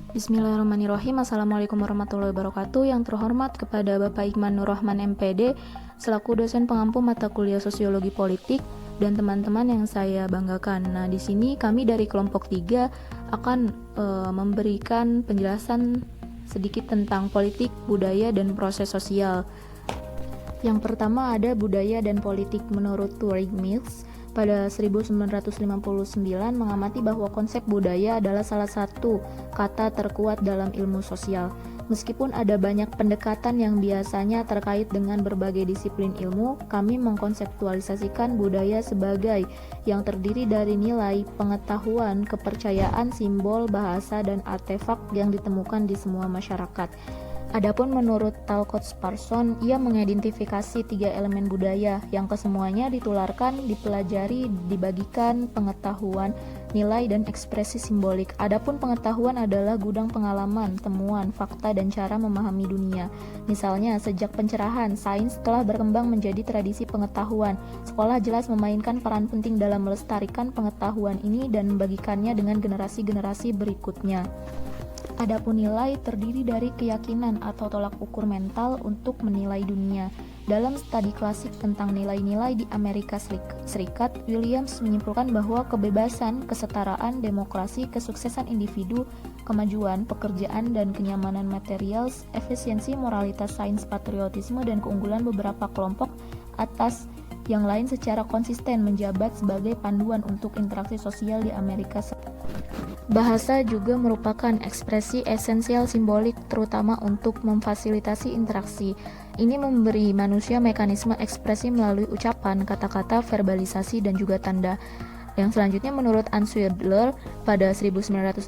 Bismillahirrahmanirrahim. Assalamualaikum warahmatullahi wabarakatuh. Yang terhormat kepada Bapak Iqman Nur Rahman MPD selaku dosen pengampu mata kuliah Sosiologi Politik dan teman-teman yang saya banggakan. Nah, di sini kami dari kelompok 3 akan memberikan penjelasan sedikit tentang politik, budaya, dan proses sosial. Yang pertama ada budaya dan politik. Menurut Turing Mills pada 1959 mengamati bahwa konsep budaya adalah salah satu kata terkuat dalam ilmu sosial. Meskipun ada banyak pendekatan yang biasanya terkait dengan berbagai disiplin ilmu, kami mengkonseptualisasikan budaya sebagai yang terdiri dari nilai, pengetahuan, kepercayaan, simbol, bahasa, dan artefak yang ditemukan di semua masyarakat. Adapun menurut Talcott Parsons, ia mengidentifikasi 3 elemen budaya yang kesemuanya ditularkan, dipelajari, dibagikan pengetahuan, nilai, dan ekspresi simbolik. Adapun pengetahuan adalah gudang pengalaman, temuan, fakta, dan cara memahami dunia. Misalnya, sejak pencerahan, sains telah berkembang menjadi tradisi pengetahuan. Sekolah jelas memainkan peran penting dalam melestarikan pengetahuan ini dan membagikannya dengan generasi-generasi berikutnya. Adapun nilai terdiri dari keyakinan atau tolak ukur mental untuk menilai dunia. Dalam studi klasik tentang nilai-nilai di Amerika Serikat, Williams menyimpulkan bahwa kebebasan, kesetaraan, demokrasi, kesuksesan individu, kemajuan, pekerjaan, dan kenyamanan material, efisiensi, moralitas, sains, patriotisme, dan keunggulan beberapa kelompok atas yang lain secara konsisten menjabat sebagai panduan untuk interaksi sosial di Amerika Serikat. Bahasa juga merupakan ekspresi esensial simbolik terutama untuk memfasilitasi interaksi. Ini memberi manusia mekanisme ekspresi melalui ucapan, kata-kata, verbalisasi, dan juga tanda. Yang selanjutnya menurut Anschweiler pada 1986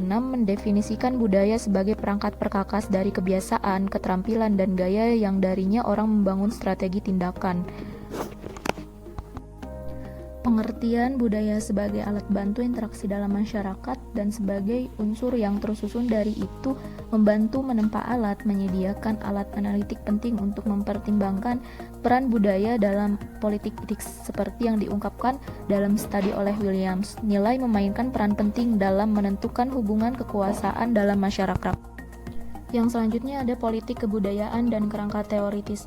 mendefinisikan budaya sebagai perangkat perkakas dari kebiasaan, keterampilan, dan gaya yang darinya orang membangun strategi tindakan. Pengertian budaya sebagai alat bantu interaksi dalam masyarakat dan sebagai unsur yang tersusun dari itu membantu menempa alat, menyediakan alat analitik penting untuk mempertimbangkan peran budaya dalam politik etik seperti yang diungkapkan dalam studi oleh Williams. Nilai memainkan peran penting dalam menentukan hubungan kekuasaan dalam masyarakat. Yang selanjutnya ada politik kebudayaan dan kerangka teoritis.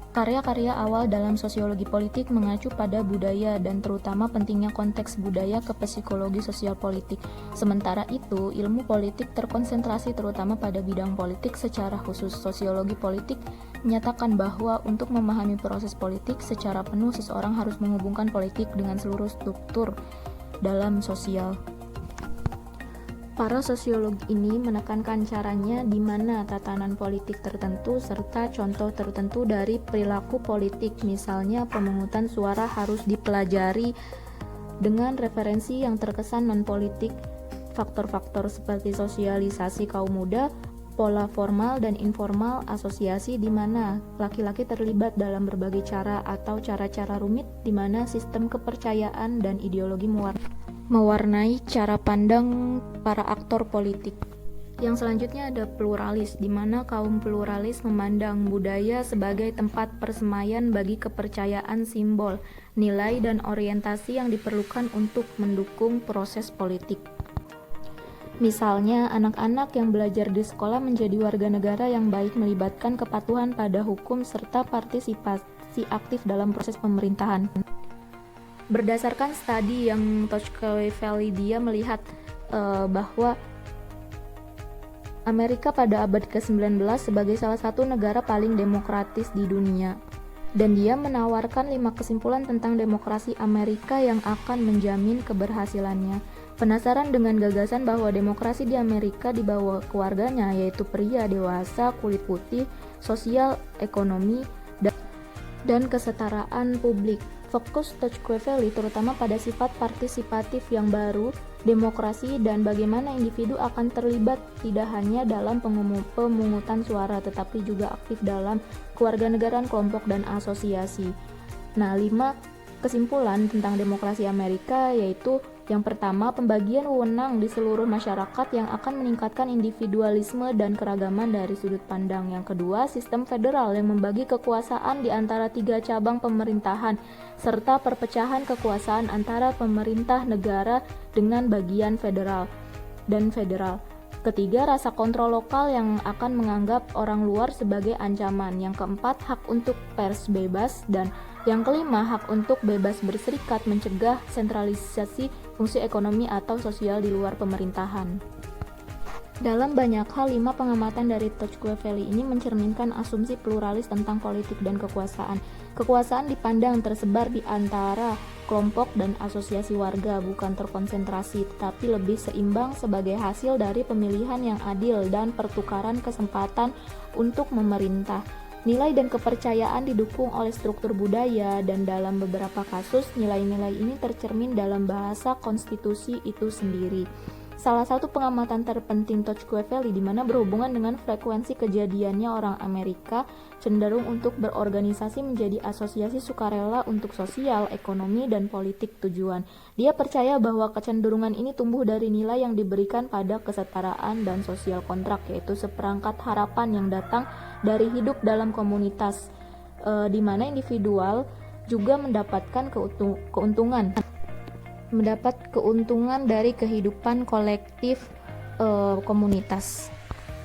Karya-karya awal dalam sosiologi politik mengacu pada budaya dan terutama pentingnya konteks budaya ke psikologi sosial politik. Sementara itu, ilmu politik terkonsentrasi terutama pada bidang politik secara khusus. Sosiologi politik menyatakan bahwa untuk memahami proses politik secara penuh seseorang harus menghubungkan politik dengan seluruh struktur dalam sosial. Para sosiolog ini menekankan caranya di mana tatanan politik tertentu serta contoh tertentu dari perilaku politik, misalnya pemungutan suara harus dipelajari dengan referensi yang terkesan non-politik, faktor-faktor seperti sosialisasi kaum muda, pola formal dan informal asosiasi di mana laki-laki terlibat dalam berbagai cara atau cara-cara rumit di mana sistem kepercayaan dan ideologi mewarnai cara pandang para aktor politik. Yang selanjutnya ada pluralis, di mana kaum pluralis memandang budaya sebagai tempat persemaian bagi kepercayaan, simbol, nilai, dan orientasi yang diperlukan untuk mendukung proses politik. Misalnya, anak-anak yang belajar di sekolah menjadi warga negara yang baik melibatkan kepatuhan pada hukum serta partisipasi aktif dalam proses pemerintahan. Berdasarkan studi yang Tocqueville, dia melihat bahwa Amerika pada abad ke-19 sebagai salah satu negara paling demokratis di dunia. Dan dia menawarkan 5 kesimpulan tentang demokrasi Amerika yang akan menjamin keberhasilannya. Penasaran dengan gagasan bahwa demokrasi di Amerika dibawa keluarganya, yaitu pria dewasa, kulit putih, sosial, ekonomi, dan kesetaraan publik. Fokus Tocqueville terutama pada sifat partisipatif yang baru, demokrasi, dan bagaimana individu akan terlibat tidak hanya dalam pemungutan suara, tetapi juga aktif dalam kewarganegaraan kelompok dan asosiasi. Nah, 5 kesimpulan tentang demokrasi Amerika yaitu yang pertama, pembagian wewenang di seluruh masyarakat yang akan meningkatkan individualisme dan keragaman dari sudut pandang. Yang kedua, sistem federal yang membagi kekuasaan di antara 3 cabang pemerintahan, serta perpecahan kekuasaan antara pemerintah negara dengan bagian federal dan federal. Ketiga, rasa kontrol lokal yang akan menganggap orang luar sebagai ancaman. Yang keempat, hak untuk pers bebas. Dan yang kelima, hak untuk bebas berserikat, mencegah sentralisasi fungsi ekonomi atau sosial di luar pemerintahan. Dalam banyak hal, 5 pengamatan dari Tocqueville ini mencerminkan asumsi pluralis tentang politik dan kekuasaan. Kekuasaan dipandang tersebar di antara kelompok dan asosiasi warga, bukan terkonsentrasi, tetapi lebih seimbang sebagai hasil dari pemilihan yang adil dan pertukaran kesempatan untuk memerintah. Nilai dan kepercayaan didukung oleh struktur budaya, dan dalam beberapa kasus, nilai-nilai ini tercermin dalam bahasa konstitusi itu sendiri. Salah satu pengamatan terpenting Tocqueville di mana berhubungan dengan frekuensi kejadiannya orang Amerika cenderung untuk berorganisasi menjadi asosiasi sukarela untuk sosial, ekonomi, dan politik tujuan. Dia percaya bahwa kecenderungan ini tumbuh dari nilai yang diberikan pada kesetaraan dan sosial kontrak, yaitu seperangkat harapan yang datang dari hidup dalam komunitas, di mana individual juga mendapatkan keuntungan dari kehidupan kolektif komunitas.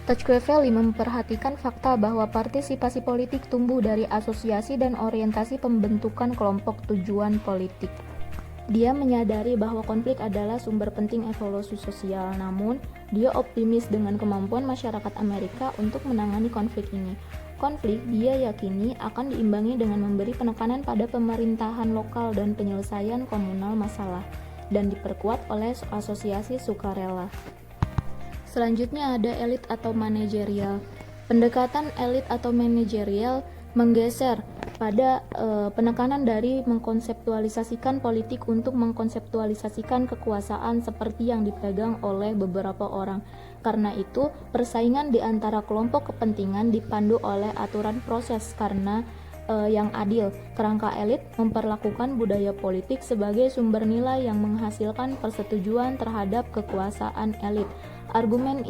Tocqueville memperhatikan fakta bahwa partisipasi politik tumbuh dari asosiasi dan orientasi pembentukan kelompok tujuan politik. Dia menyadari bahwa konflik adalah sumber penting evolusi sosial, namun dia optimis dengan kemampuan masyarakat Amerika untuk menangani konflik ini. Konflik, dia yakini, akan diimbangi dengan memberi penekanan pada pemerintahan lokal dan penyelesaian komunal masalah, dan diperkuat oleh asosiasi sukarela. Selanjutnya ada elit atau manajerial. Pendekatan elit atau manajerial menggeser pada penekanan dari mengkonseptualisasikan politik untuk mengkonseptualisasikan kekuasaan seperti yang dipegang oleh beberapa orang. Karena itu, persaingan di antara kelompok kepentingan dipandu oleh aturan proses karena yang adil. Kerangka elit memperlakukan budaya politik sebagai sumber nilai yang menghasilkan persetujuan terhadap kekuasaan elit. Argumen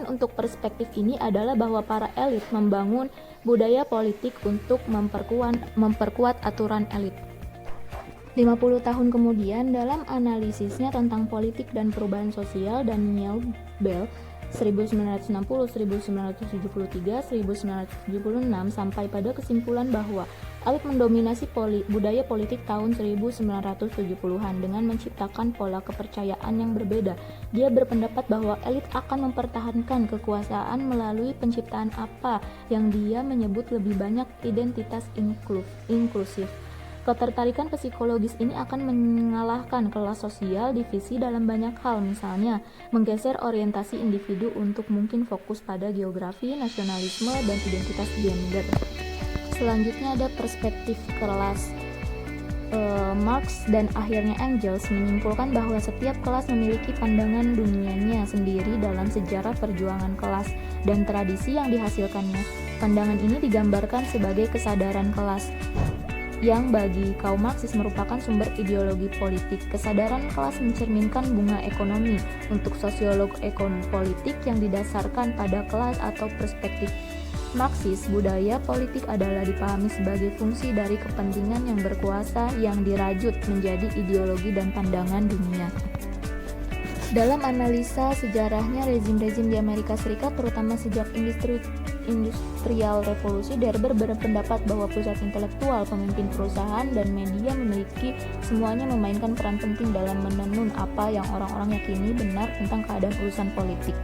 untuk perspektif ini adalah bahwa para elit membangun budaya politik untuk memperkuat aturan elit. 50 tahun kemudian, dalam analisisnya tentang politik dan perubahan sosial, Daniel Bell 1960, 1973, 1976 sampai pada kesimpulan bahwa elit mendominasi budaya politik tahun 1970-an dengan menciptakan pola kepercayaan yang berbeda. Dia berpendapat bahwa elit akan mempertahankan kekuasaan melalui penciptaan apa yang dia menyebut lebih banyak identitas inklusif. Ketertarikan psikologis ini akan mengalahkan kelas sosial divisi dalam banyak hal, misalnya menggeser orientasi individu untuk mungkin fokus pada geografi, nasionalisme, dan identitas gender. Selanjutnya ada perspektif kelas. Marx dan akhirnya Engels menyimpulkan bahwa setiap kelas memiliki pandangan dunianya sendiri dalam sejarah perjuangan kelas dan tradisi yang dihasilkannya. Pandangan ini digambarkan sebagai kesadaran kelas, yang bagi kaum Marxis merupakan sumber ideologi politik. Kesadaran kelas mencerminkan bunga ekonomi. Untuk sosiolog ekonomi politik yang didasarkan pada kelas atau perspektif Marxis, budaya politik adalah dipahami sebagai fungsi dari kepentingan yang berkuasa yang dirajut menjadi ideologi dan pandangan dunia. Dalam analisa sejarahnya rezim-rezim di Amerika Serikat, terutama sejak industrial revolusi, Derber berpendapat bahwa pusat intelektual, pemimpin perusahaan, dan media memiliki semuanya memainkan peran penting dalam menenun apa yang orang-orang yakini benar tentang keadaan urusan politik.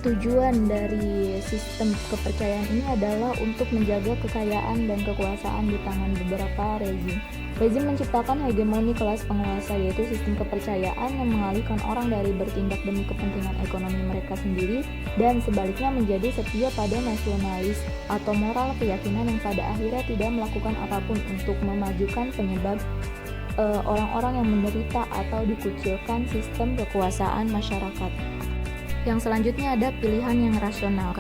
Tujuan dari sistem kepercayaan ini adalah untuk menjaga kekayaan dan kekuasaan di tangan beberapa rezim. Rezim menciptakan hegemoni kelas penguasa, yaitu sistem kepercayaan yang mengalihkan orang dari bertindak demi kepentingan ekonomi mereka sendiri dan sebaliknya menjadi setia pada nasionalis atau moral keyakinan yang pada akhirnya tidak melakukan apapun untuk memajukan penyebab orang-orang yang menderita atau dikucilkan sistem kekuasaan masyarakat. Yang selanjutnya ada pilihan yang rasional.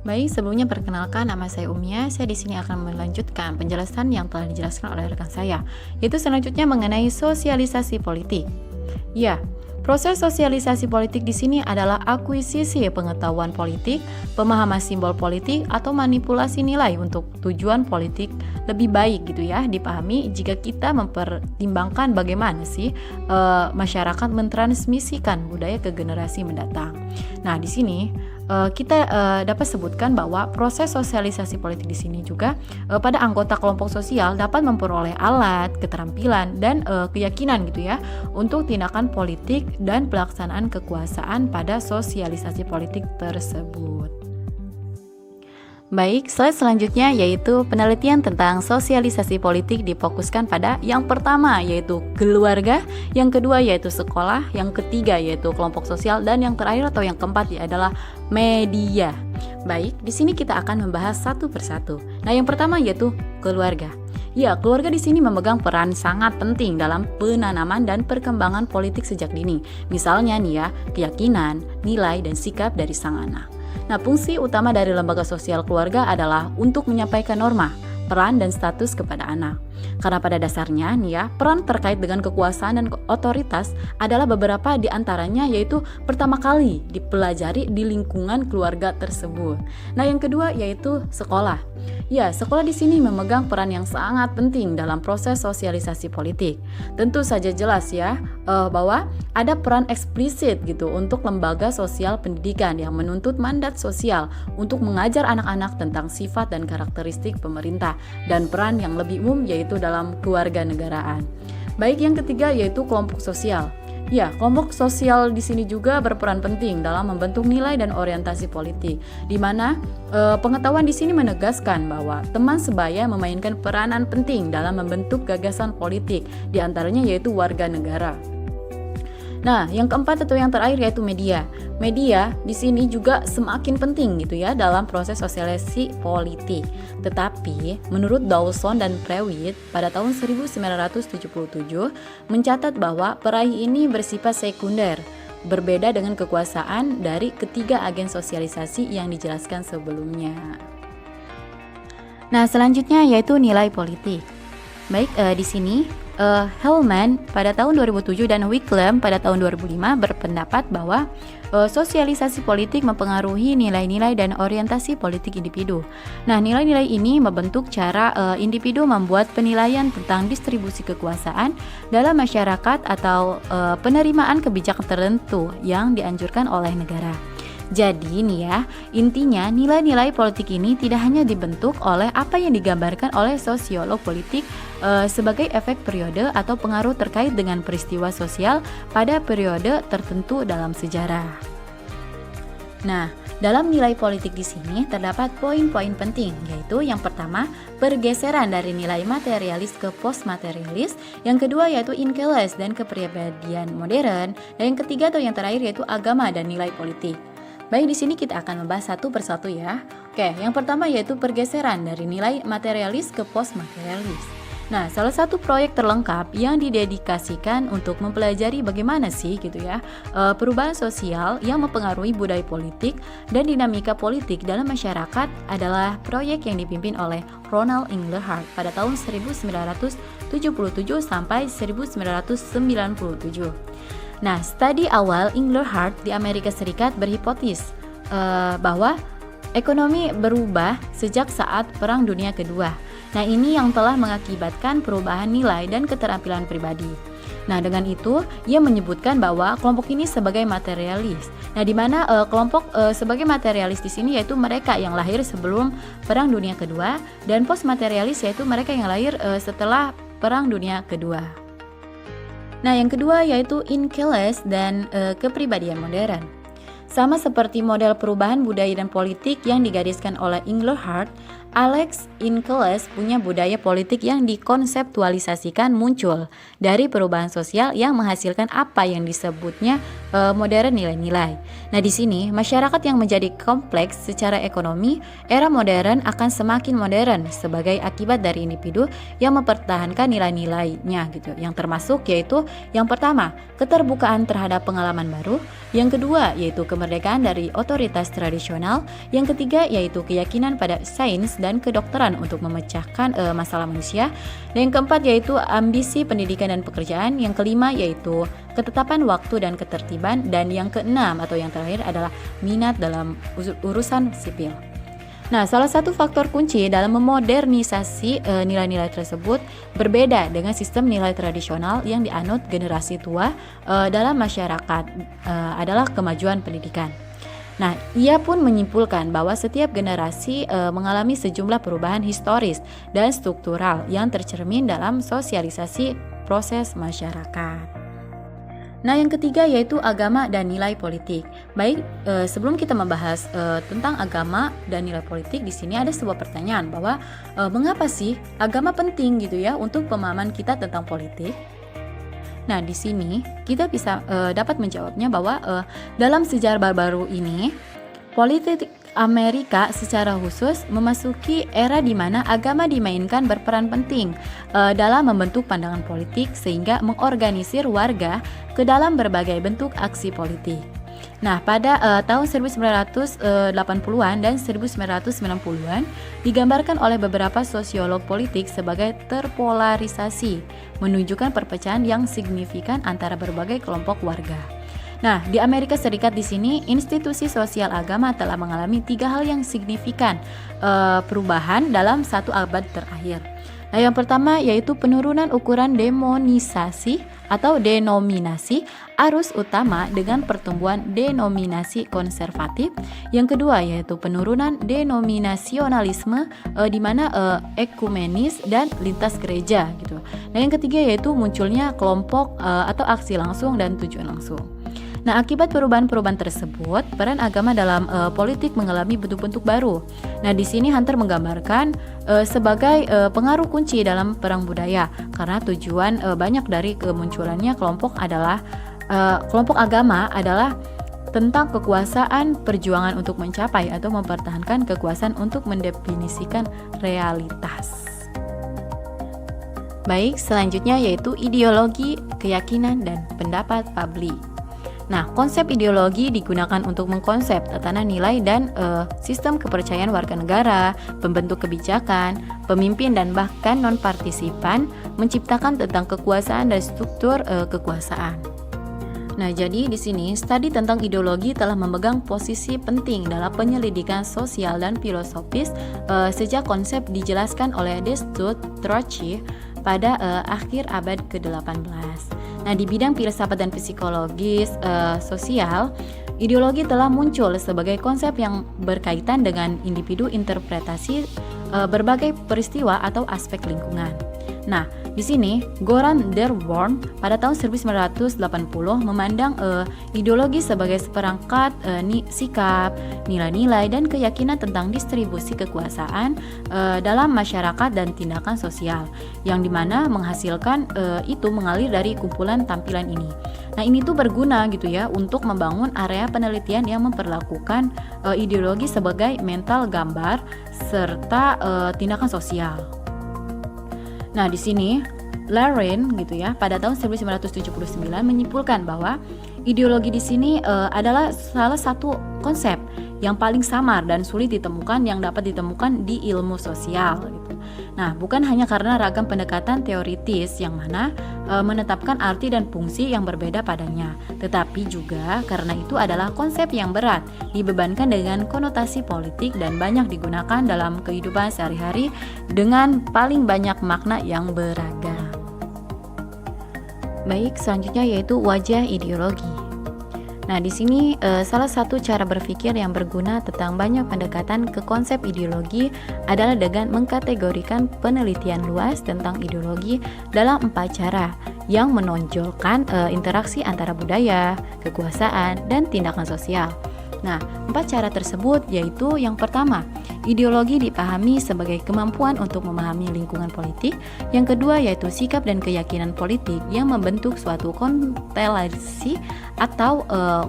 Baik, sebelumnya perkenalkan nama saya Umia. Saya di sini akan melanjutkan penjelasan yang telah dijelaskan oleh rekan saya, yaitu selanjutnya mengenai sosialisasi politik. Ya, proses sosialisasi politik di sini adalah akuisisi pengetahuan politik, pemahaman simbol politik, atau manipulasi nilai untuk tujuan politik lebih baik gitu ya dipahami jika kita mempertimbangkan bagaimana sih masyarakat mentransmisikan budaya ke generasi mendatang. Nah, di sini kita dapat sebutkan bahwa proses sosialisasi politik di sini juga pada anggota kelompok sosial dapat memperoleh alat, keterampilan, dan keyakinan gitu ya untuk tindakan politik dan pelaksanaan kekuasaan pada sosialisasi politik tersebut. Baik, slide selanjutnya yaitu penelitian tentang sosialisasi politik difokuskan pada yang pertama yaitu keluarga, yang kedua yaitu sekolah, yang ketiga yaitu kelompok sosial, dan yang terakhir atau yang keempat adalah media. Baik, di sini kita akan membahas satu persatu. Nah, yang pertama yaitu keluarga. Ya, keluarga di sini memegang peran sangat penting dalam penanaman dan perkembangan politik sejak dini. Misalnya nih ya, keyakinan, nilai, dan sikap dari sang anak. Nah, fungsi utama dari lembaga sosial keluarga adalah untuk menyampaikan norma, peran, dan status kepada anak. Karena pada dasarnya nih ya, peran terkait dengan kekuasaan dan otoritas adalah beberapa di antaranya yaitu pertama kali dipelajari di lingkungan keluarga tersebut. Nah, yang kedua yaitu sekolah. Ya, sekolah di sini memegang peran yang sangat penting dalam proses sosialisasi politik. Tentu saja jelas ya bahwa ada peran eksplisit gitu untuk lembaga sosial pendidikan yang menuntut mandat sosial untuk mengajar anak-anak tentang sifat dan karakteristik pemerintah, dan peran yang lebih umum yaitu dalam kewarganegaraan. Baik, yang ketiga yaitu kelompok sosial. Ya, kelompok sosial di sini juga berperan penting dalam membentuk nilai dan orientasi politik, di mana pengetahuan di sini menegaskan bahwa teman sebaya memainkan peranan penting dalam membentuk gagasan politik, di antaranya yaitu warga negara. Nah, yang keempat atau yang terakhir yaitu media. Media di sini juga semakin penting gitu ya dalam proses sosialisasi politik. Tetapi menurut Dawson dan Prewitt pada tahun 1977 mencatat bahwa peraih ini bersifat sekunder, berbeda dengan kekuasaan dari ketiga agen sosialisasi yang dijelaskan sebelumnya. Nah, selanjutnya yaitu nilai politik. Baik, di sini Hellman pada tahun 2007 dan Wicklem pada tahun 2005 berpendapat bahwa sosialisasi politik mempengaruhi nilai-nilai dan orientasi politik individu. Nah, nilai-nilai ini membentuk cara individu membuat penilaian tentang distribusi kekuasaan dalam masyarakat atau penerimaan kebijakan tertentu yang dianjurkan oleh negara. Jadi nih ya, intinya nilai-nilai politik ini tidak hanya dibentuk oleh apa yang digambarkan oleh sosiolog politik sebagai efek periode atau pengaruh terkait dengan peristiwa sosial pada periode tertentu dalam sejarah. Nah, dalam nilai politik di sini terdapat poin-poin penting, yaitu yang pertama, pergeseran dari nilai materialis ke postmaterialis, yang kedua yaitu inkeles dan kepribadian modern, dan yang ketiga atau yang terakhir yaitu agama dan nilai politik. Baik, di sini kita akan membahas satu persatu ya. Oke, yang pertama yaitu pergeseran dari nilai materialis ke postmaterialis. Nah, salah satu proyek terlengkap yang didedikasikan untuk mempelajari bagaimana sih gitu ya perubahan sosial yang mempengaruhi budaya politik dan dinamika politik dalam masyarakat adalah proyek yang dipimpin oleh Ronald Inglehart pada tahun 1977 sampai 1997. Nah, studi awal Inglehart di Amerika Serikat berhipotesis bahwa ekonomi berubah sejak saat Perang Dunia Kedua. Nah, ini yang telah mengakibatkan perubahan nilai dan keterampilan pribadi. Nah, dengan itu, ia menyebutkan bahwa kelompok ini sebagai materialis. Nah, di mana kelompok sebagai materialis di sini yaitu mereka yang lahir sebelum Perang Dunia Kedua, dan postmaterialis yaitu mereka yang lahir setelah Perang Dunia Kedua. Nah, yang kedua yaitu inkeles dan kepribadian modern. Sama seperti model perubahan budaya dan politik yang digariskan oleh Inglehart, Alex Inkeles punya budaya politik yang dikonseptualisasikan muncul dari perubahan sosial yang menghasilkan apa yang disebutnya modern nilai-nilai. Nah, di sini masyarakat yang menjadi kompleks secara ekonomi, era modern akan semakin modern sebagai akibat dari individu yang mempertahankan nilai-nilainya gitu. Yang termasuk yaitu yang pertama, keterbukaan terhadap pengalaman baru, yang kedua yaitu kemerdekaan dari otoritas tradisional. Yang ketiga yaitu keyakinan pada sains dan kedokteran untuk memecahkan masalah manusia. Dan yang keempat yaitu ambisi pendidikan dan pekerjaan. Yang kelima yaitu ketetapan waktu dan ketertiban. Dan yang keenam atau yang terakhir adalah minat dalam urusan sipil. Nah, salah satu faktor kunci dalam memodernisasi nilai-nilai tersebut berbeda dengan sistem nilai tradisional yang dianut generasi tua dalam masyarakat adalah kemajuan pendidikan. Nah, ia pun menyimpulkan bahwa setiap generasi mengalami sejumlah perubahan historis dan struktural yang tercermin dalam sosialisasi proses masyarakat. Nah, yang ketiga yaitu agama dan nilai politik. Baik, sebelum kita membahas tentang agama dan nilai politik, di sini ada sebuah pertanyaan bahwa mengapa sih agama penting gitu ya untuk pemahaman kita tentang politik? Nah, di sini kita bisa dapat menjawabnya bahwa dalam sejarah baru ini politik Amerika secara khusus memasuki era di mana agama dimainkan berperan penting dalam membentuk pandangan politik sehingga mengorganisir warga ke dalam berbagai bentuk aksi politik. Nah, pada tahun 1980-an dan 1990-an digambarkan oleh beberapa sosiolog politik sebagai terpolarisasi, menunjukkan perpecahan yang signifikan antara berbagai kelompok warga. Nah, di Amerika Serikat di sini institusi sosial agama telah mengalami 3 hal yang signifikan perubahan dalam 1 abad terakhir. Nah, yang pertama yaitu penurunan ukuran demonisasi atau denominasi arus utama dengan pertumbuhan denominasi konservatif. Yang kedua yaitu penurunan denominasionalisme di mana ekumenis dan lintas gereja gitu. Nah, yang ketiga yaitu munculnya kelompok atau aksi langsung dan tujuan langsung. Nah, akibat perubahan-perubahan tersebut, peran agama dalam politik mengalami bentuk-bentuk baru. Nah, di sini Hunter menggambarkan sebagai pengaruh kunci dalam perang budaya, karena tujuan banyak dari kemunculannya kelompok agama adalah tentang kekuasaan, perjuangan untuk mencapai atau mempertahankan kekuasaan untuk mendefinisikan realitas. Baik, selanjutnya yaitu ideologi, keyakinan, dan pendapat publik. Nah, konsep ideologi digunakan untuk mengkonsep tatanan nilai dan sistem kepercayaan warga negara, pembentuk kebijakan, pemimpin dan bahkan non-partisipan, menciptakan tentang kekuasaan dan struktur kekuasaan. Nah, jadi di sini studi tentang ideologi telah memegang posisi penting dalam penyelidikan sosial dan filosofis sejak konsep dijelaskan oleh Destutt Trotsky pada akhir abad ke-18. Nah, di bidang filsafat dan psikologis sosial, ideologi telah muncul sebagai konsep yang berkaitan dengan individu interpretasi berbagai peristiwa atau aspek lingkungan. Nah, di sini Goran der Worm pada tahun 1980 memandang ideologi sebagai seperangkat sikap, nilai-nilai dan keyakinan tentang distribusi kekuasaan dalam masyarakat dan tindakan sosial, yang dimana menghasilkan itu mengalir dari kumpulan tampilan ini. Nah, ini tuh berguna gitu ya untuk membangun area penelitian yang memperlakukan ideologi sebagai mental gambar serta tindakan sosial. Nah, di sini Larin gitu ya pada tahun 1979 menyimpulkan bahwa ideologi di sini adalah salah satu konsep yang paling samar dan sulit ditemukan yang dapat ditemukan di ilmu sosial gitu. Nah, bukan hanya karena ragam pendekatan teoritis yang mana menetapkan arti dan fungsi yang berbeda padanya, tetapi juga karena itu adalah konsep yang berat, dibebankan dengan konotasi politik dan banyak digunakan dalam kehidupan sehari-hari dengan paling banyak makna yang beragam. Baik, selanjutnya yaitu wajah ideologi. Nah, di sini salah satu cara berpikir yang berguna tentang banyak pendekatan ke konsep ideologi adalah dengan mengkategorikan penelitian luas tentang ideologi dalam 4 cara yang menonjolkan interaksi antara budaya, kekuasaan, dan tindakan sosial. Nah, 4 cara tersebut yaitu yang pertama, ideologi dipahami sebagai kemampuan untuk memahami lingkungan politik. Yang kedua yaitu sikap dan keyakinan politik yang membentuk suatu konstelasi atau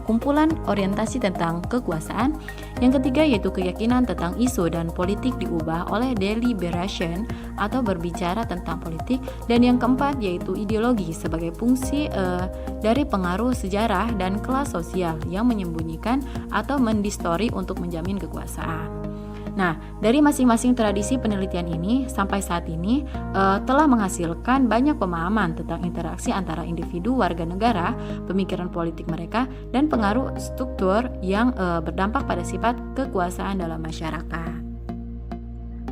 kumpulan orientasi tentang kekuasaan. Yang ketiga yaitu keyakinan tentang isu dan politik diubah oleh deliberation atau berbicara tentang politik. Dan yang keempat yaitu ideologi sebagai fungsi dari pengaruh sejarah dan kelas sosial yang menyembunyikan atau mendistori untuk menjamin kekuasaan. Nah, dari masing-masing tradisi penelitian ini sampai saat ini telah menghasilkan banyak pemahaman tentang interaksi antara individu warga negara, pemikiran politik mereka, dan pengaruh struktur yang berdampak pada sifat kekuasaan dalam masyarakat.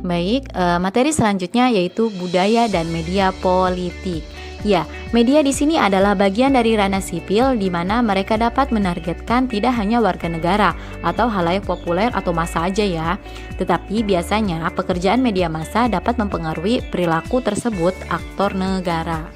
Baik, materi selanjutnya yaitu budaya dan media politik. Ya, media di sini adalah bagian dari ranah sipil di mana mereka dapat menargetkan tidak hanya warga negara atau halayak populer atau massa aja ya, tetapi biasanya pekerjaan media massa dapat mempengaruhi perilaku tersebut aktor negara.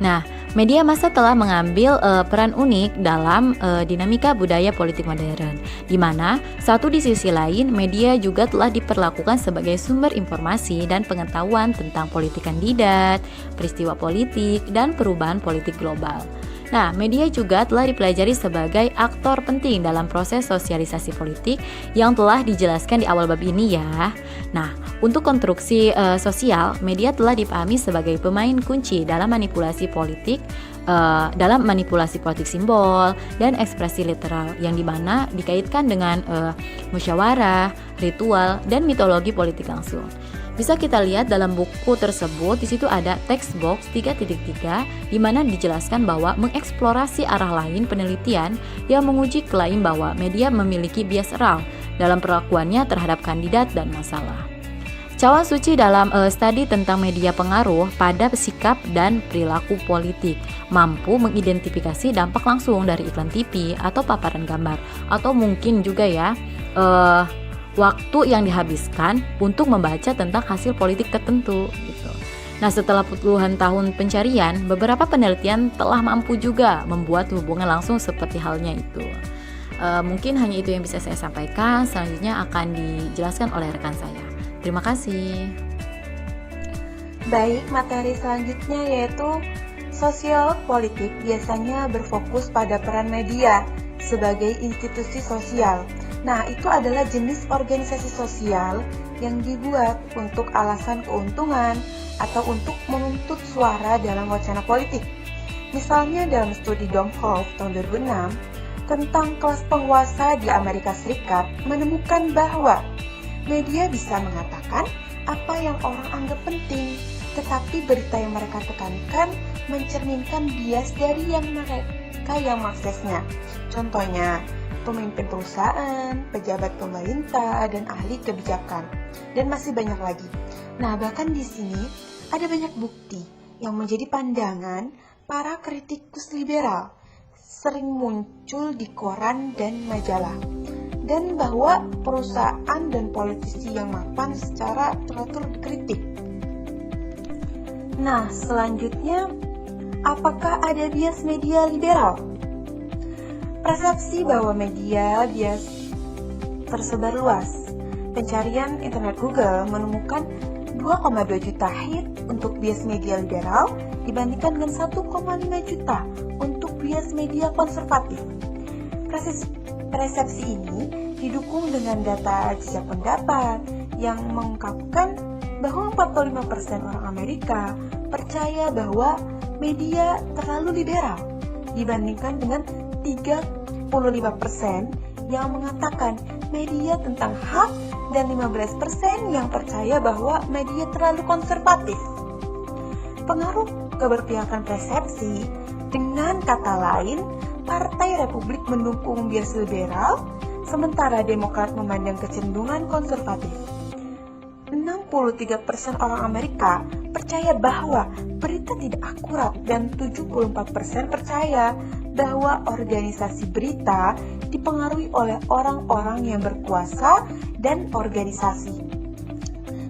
Nah, media massa telah mengambil peran unik dalam dinamika budaya politik modern, di mana di sisi lain media juga telah diperlakukan sebagai sumber informasi dan pengetahuan tentang politik kandidat, peristiwa politik, dan perubahan politik global. Nah, media juga telah dipelajari sebagai aktor penting dalam proses sosialisasi politik yang telah dijelaskan di awal bab ini ya. Nah, untuk konstruksi sosial, media telah dipahami sebagai pemain kunci dalam manipulasi politik simbol dan ekspresi literal yang dimana dikaitkan dengan musyawarah, ritual, dan mitologi politik langsung. Bisa kita lihat dalam buku tersebut, di situ ada text box 3.3 di mana dijelaskan bahwa mengeksplorasi arah lain penelitian yang menguji klaim bahwa media memiliki bias RAL dalam perlakuannya terhadap kandidat dan masalah. Cawan Suci dalam studi tentang media pengaruh pada sikap dan perilaku politik mampu mengidentifikasi dampak langsung dari iklan TV atau paparan gambar, atau mungkin juga ya waktu yang dihabiskan untuk membaca tentang hasil politik tertentu gitu. Nah, setelah puluhan tahun pencarian, beberapa penelitian telah mampu juga membuat hubungan langsung seperti halnya itu. Mungkin hanya itu yang bisa saya sampaikan. Selanjutnya akan dijelaskan oleh rekan saya. Terima kasih. Baik, materi selanjutnya yaitu sosial politik biasanya berfokus pada peran media sebagai institusi sosial. Nah, itu adalah jenis organisasi sosial yang dibuat untuk alasan keuntungan atau untuk menuntut suara dalam wacana politik. Misalnya dalam studi Domhoff tahun 2006 tentang kelas penguasa di Amerika Serikat menemukan bahwa media bisa mengatakan apa yang orang anggap penting, tetapi berita yang mereka tekankan mencerminkan bias dari yang mereka yang mengaksesnya. Contohnya, pemimpin perusahaan, pejabat pemerintah, dan ahli kebijakan, dan masih banyak lagi. Nah, bahkan di sini ada banyak bukti yang menjadi pandangan para kritikus liberal, sering muncul di koran dan majalah, dan bahwa perusahaan dan politisi yang mapan secara teratur dikritik. Nah, selanjutnya, apakah ada bias media liberal? Persepsi bahwa media bias tersebar luas. Pencarian internet Google menemukan 2,2 juta hit untuk bias media liberal dibandingkan dengan 1,5 juta untuk bias media konservatif. Persepsi ini didukung dengan data jejak pendapat yang mengungkapkan bahwa 45% orang Amerika percaya bahwa media terlalu liberal dibandingkan dengan 35% yang mengatakan media tentang hak dan 15% yang percaya bahwa media terlalu konservatif. Pengaruh keberpihakan persepsi, dengan kata lain, Partai Republik mendukung bias liberal, sementara Demokrat memandang kecenderungan konservatif. 63% orang Amerika percaya bahwa berita tidak akurat dan 74% percaya bahwa organisasi berita dipengaruhi oleh orang-orang yang berkuasa dan organisasi.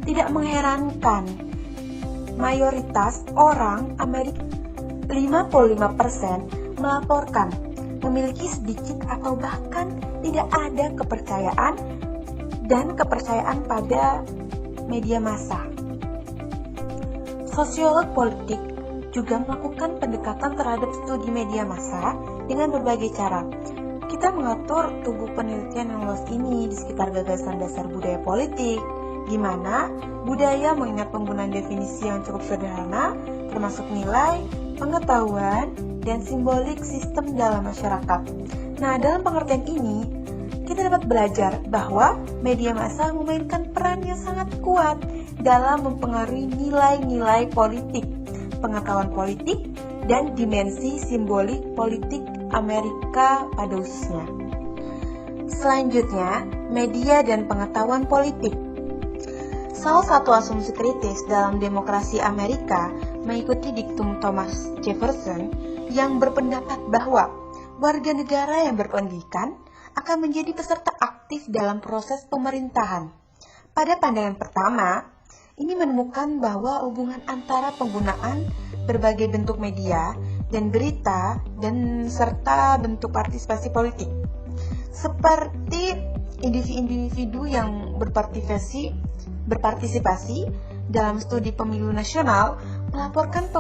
Tidak mengherankan, mayoritas orang Amerika 55% melaporkan memiliki sedikit atau bahkan tidak ada kepercayaan dan kepercayaan pada media massa. Sosiolog politik juga melakukan pendekatan terhadap studi media massa dengan berbagai cara. Kita mengatur tubuh penelitian yang luas ini di sekitar gagasan dasar budaya politik, di mana budaya mengingat penggunaan definisi yang cukup sederhana, termasuk nilai, pengetahuan, dan simbolik sistem dalam masyarakat. Nah, dalam pengertian ini, kita dapat belajar bahwa media massa memainkan peran yang sangat kuat dalam mempengaruhi nilai-nilai politik, pengetahuan politik, dan dimensi simbolik politik Amerika pada khususnya. Selanjutnya, media dan pengetahuan politik. Salah satu asumsi kritis dalam demokrasi Amerika mengikuti diktum Thomas Jefferson yang berpendapat bahwa warga negara yang berpendidikan akan menjadi peserta aktif dalam proses pemerintahan. Pada pandangan pertama, ini menemukan bahwa hubungan antara penggunaan berbagai bentuk media dan berita dan serta bentuk partisipasi politik, seperti individu yang berpartisipasi dalam studi pemilu nasional melaporkan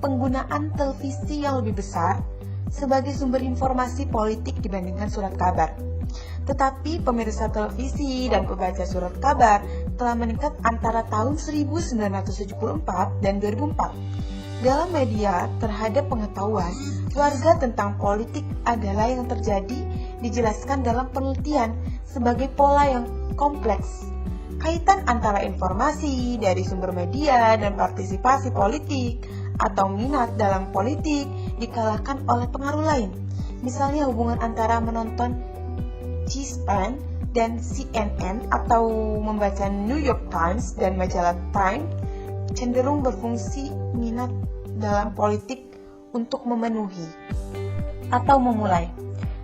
penggunaan televisi yang lebih besar sebagai sumber informasi politik dibandingkan surat kabar. Tetapi pemirsa televisi dan pembaca surat kabar telah meningkat antara tahun 1974 dan 2004. Dalam media terhadap pengetahuan warga tentang politik adalah yang terjadi dijelaskan dalam penelitian sebagai pola yang kompleks. Kaitan antara informasi dari sumber media dan partisipasi politik atau minat dalam politik dikalahkan oleh pengaruh lain. Misalnya hubungan antara menonton C-SPAN dan CNN atau membaca New York Times dan majalah Time cenderung berfungsi minat dalam politik untuk memenuhi atau memulai.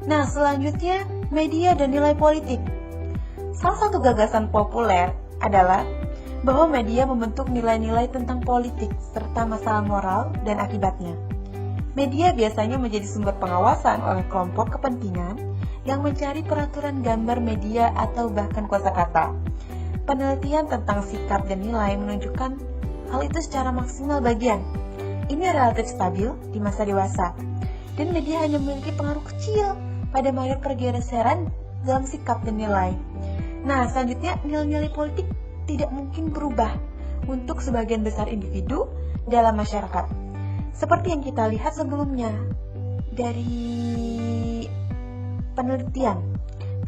Nah, selanjutnya media dan nilai politik. Salah satu gagasan populer adalah bahwa media membentuk nilai-nilai tentang politik serta masalah moral dan akibatnya. Media biasanya menjadi sumber pengawasan oleh kelompok kepentingan yang mencari peraturan gambar media atau bahkan kosakata. Penelitian tentang sikap dan nilai menunjukkan hal itu secara maksimal bagian. Ini relatif stabil di masa dewasa, dan media hanya memiliki pengaruh kecil pada mayoritas pergeseran dalam sikap dan nilai. Nah, selanjutnya nilai-nilai politik tidak mungkin berubah untuk sebagian besar individu dalam masyarakat. Seperti yang kita lihat sebelumnya dari penelitian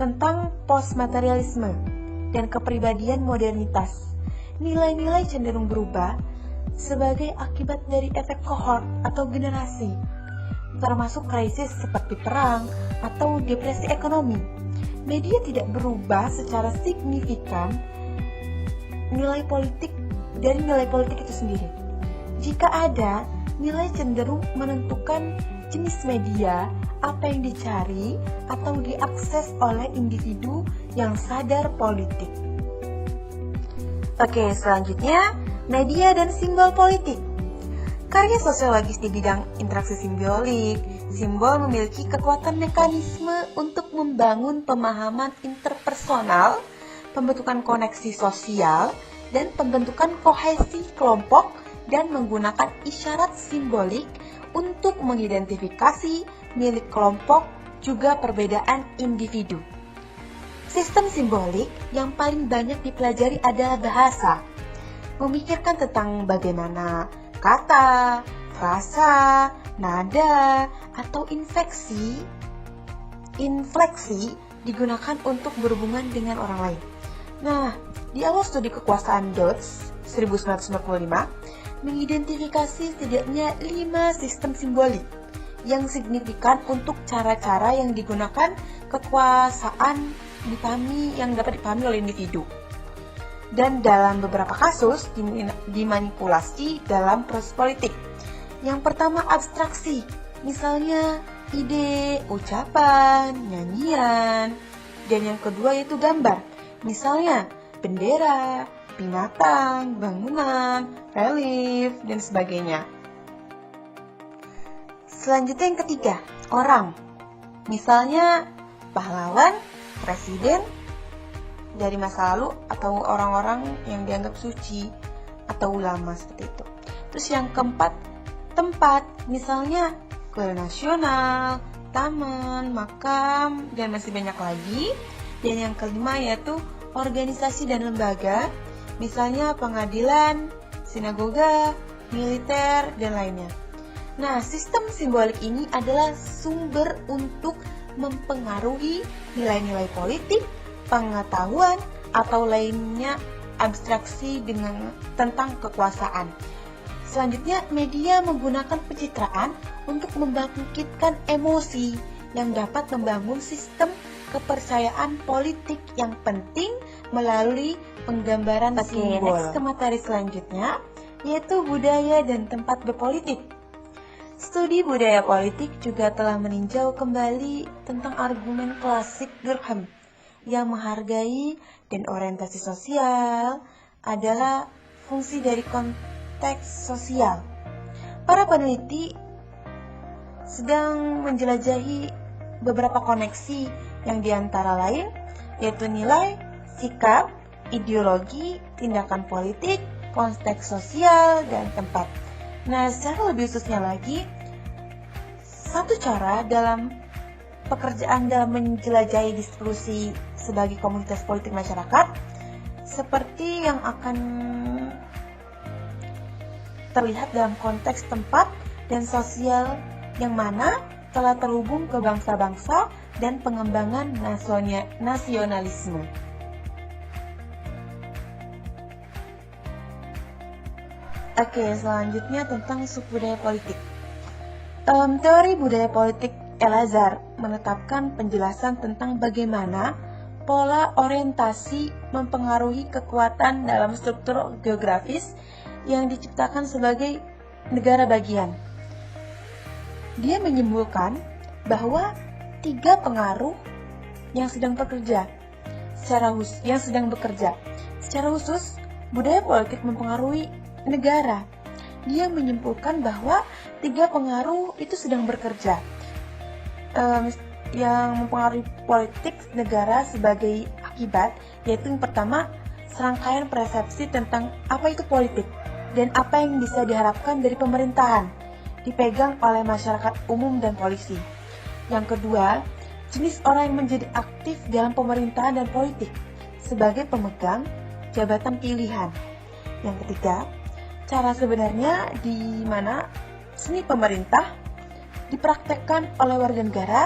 tentang postmaterialisme dan kepribadian modernitas. Nilai-nilai cenderung berubah sebagai akibat dari efek kohort atau generasi, termasuk krisis seperti perang atau depresi ekonomi. Media tidak berubah secara signifikan nilai politik dari nilai politik itu sendiri. Jika ada, nilai cenderung menentukan jenis media, apa yang dicari atau diakses oleh individu yang sadar politik. Oke, selanjutnya media dan simbol politik. Karya sosiologis di bidang interaksi simbolik, simbol memiliki kekuatan mekanisme untuk membangun pemahaman interpersonal, pembentukan koneksi sosial, dan pembentukan kohesi kelompok dan menggunakan isyarat simbolik untuk mengidentifikasi milik kelompok juga perbedaan individu. Sistem simbolik yang paling banyak dipelajari adalah bahasa. Memikirkan tentang bagaimana kata, frasa, nada, atau infleksi digunakan untuk berhubungan dengan orang lain. Nah, di awal studi kekuasaan Dodds 1995 mengidentifikasi setidaknya 5 sistem simbolik yang signifikan untuk cara-cara yang digunakan kekuasaan yang dapat dipahami oleh individu, dan dalam beberapa kasus dimanipulasi dalam proses politik. Yang pertama, abstraksi, misalnya ide, ucapan, nyanyian, dan yang kedua yaitu gambar, misalnya bendera, binatang, bangunan, relief, dan sebagainya. Selanjutnya yang ketiga, orang, misalnya pahlawan, presiden, dari masa lalu atau orang-orang yang dianggap suci atau ulama seperti itu. Terus yang keempat, tempat, misalnya kuil nasional, taman, makam, dan masih banyak lagi. Dan yang kelima yaitu organisasi dan lembaga, misalnya pengadilan, sinagoga, militer, dan lainnya. Nah, sistem simbolik ini adalah sumber untuk mempengaruhi nilai-nilai politik, pengetahuan, atau lainnya abstraksi tentang kekuasaan. Selanjutnya, media menggunakan pencitraan untuk membangkitkan emosi yang dapat membangun sistem kepercayaan politik yang penting melalui penggambaran simbol. Next ke materi selanjutnya, yaitu budaya dan tempat berpolitik. Studi budaya politik juga telah meninjau kembali tentang argumen klasik Durkheim yang menghargai dan orientasi sosial adalah fungsi dari konteks sosial. Para peneliti sedang menjelajahi beberapa koneksi yang diantara lain yaitu nilai, sikap, ideologi, tindakan politik, konteks sosial, dan tempat. Nah, secara lebih khususnya lagi, satu cara dalam pekerjaan dalam menjelajahi diskusi sebagai komunitas politik masyarakat seperti yang akan terlihat dalam konteks tempat dan sosial yang mana telah terhubung ke bangsa-bangsa dan pengembangan nasionalisme. Oke, selanjutnya tentang subbudaya politik. Dalam teori budaya politik, El-Azhar menetapkan penjelasan tentang bagaimana pola orientasi mempengaruhi kekuatan dalam struktur geografis yang diciptakan sebagai negara bagian. Dia menyimpulkan bahwa 3 pengaruh yang sedang bekerja. Secara khusus, budaya politik mempengaruhi negara. Dia menyimpulkan bahwa 3 pengaruh itu sedang bekerja. Yang mempengaruhi politik negara sebagai akibat, yaitu yang pertama, serangkaian persepsi tentang apa itu politik dan apa yang bisa diharapkan dari pemerintahan dipegang oleh masyarakat umum dan polisi. Yang kedua, jenis orang yang menjadi aktif dalam pemerintahan dan politik sebagai pemegang jabatan pilihan. Yang ketiga, cara sebenarnya di mana seni pemerintah dipraktekkan oleh warga negara,